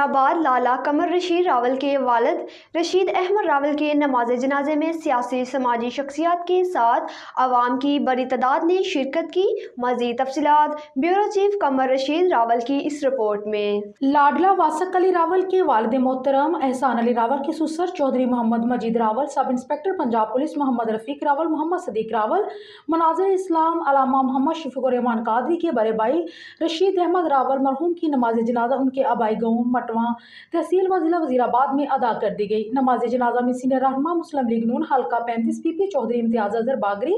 आबाद लाला कमर रशीद रावल के वालिद रशीद अहमद रावल के नमाज जनाजे में सियासी समाजी शख्सियात के साथ आवाम की बड़ी तादाद ने शिरकत की। मज़ीद तफसीलात ब्यूरो चीफ कमर रशीद रावल की इस रिपोर्ट में। लाडला वासक अली रावल के वालिद मोहतरम एहसान अली रावल के ससुर Chaudhary Mohammad Majeed Rawal, sub inspector Punjab police Mohammad Rafiq Rawal, Mohammad Sadiq Rawal, Manazir Islam Allama Mohammad Shafiqur Rehman Qadri के बड़े भाई रशीद अहमद रावल मरहूम की नमाज जनाजा उनके आबाई गाँव मटवा तहसील व जिला वज़ीराबाद में अदा कर दी गई। नमाज जनाजा में सीनियर रहनुमा मुस्लिम लीग नून हल्का 35 पीपी चौधरी इम्तियाज अजहर बागरी,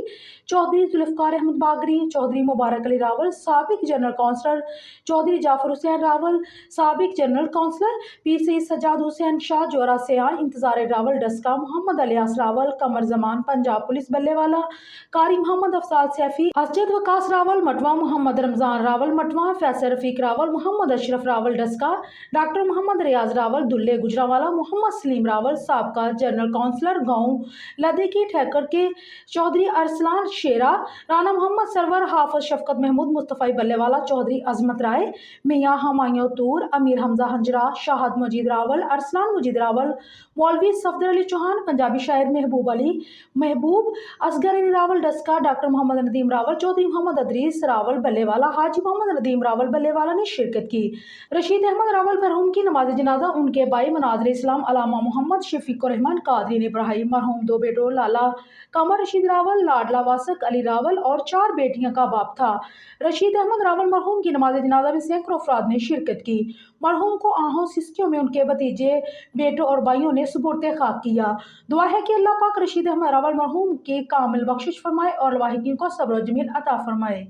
चौधरी जुल्फ़िकार अहमद बागरी, चौधरी मुबारक अली रावल, साबिक जनरल काउंसलर चौधरी जाफर हुसैन रावल, साबिक जनरल काउंसलर पीर सईद सज्जाद हुसैन शाह जोरा सियाल, इंतजार रावल डस्का, मोहम्मद अलियास रावल, कमर जमान पंजाब पुलिस बल्लेवाला, कारी मोहम्मद अफसाल सैफी, असजद वकास रावल मटवा, मोहम्मद रमजान रावल मटवा, फैसल रफीक रावल, मोहम्मद अशरफ रावल डस्का, डॉक्टर मोहम्मद रियाज रावल दुल्ले गुजरावाला, मोहम्मद सलीम रावल साबका जनरल काउंसलर गाँव लदे की ठेकर के, चौधरी अरसलान शेरा, राना मोहम्मद सरवर, हाफिज शफकत महमूद मुस्तफ़ाई बल्लेवाला, चौधरी अजमत राय, मियाँ हमायूं तूर, अमीर हमजा हंजरा, शाहद मजीद रावल, अरसलान मजीद रावल, मौलवी सफदर अली चौहान, पंजाबी शायर महबूब अली महबूब, असगर अली रावल डस्का, डॉक्टर मोहम्मद नदीम रावल, चौधरी मोहम्मद अदरीस रावल बल्लेवाला, हाजी मोहम्मद नदीम रावल बल्लेवाला ने शिरकत की। रशीद अहमद रावल मरहूम की नमाज जनाजा उनके भाई मनाज़िर इस्लाम अलामा मोहम्मद शफीकुर रहमान कादरी ने पढ़ाई। मरहूम दो बेटों लाला कमर रशीद रावल, लाडला वासक अली रावल और 4 बेटियों का बाप था। रशीद अहमद रावल मरहूम की नमाज जनाजा में सैकड़ों अफराद ने शिरकत की। मरहूम को आहों सिस्कियों में उनके भतीजे बेटों और भाइयों ने सुपुर्द खाक किया। दुआ है कि अल्लाह पाक रशीद अहमद रावल मरहूम की कामिल बख्शिश फरमाए और लाहिकीन को सब्र व जमील अता फरमाए।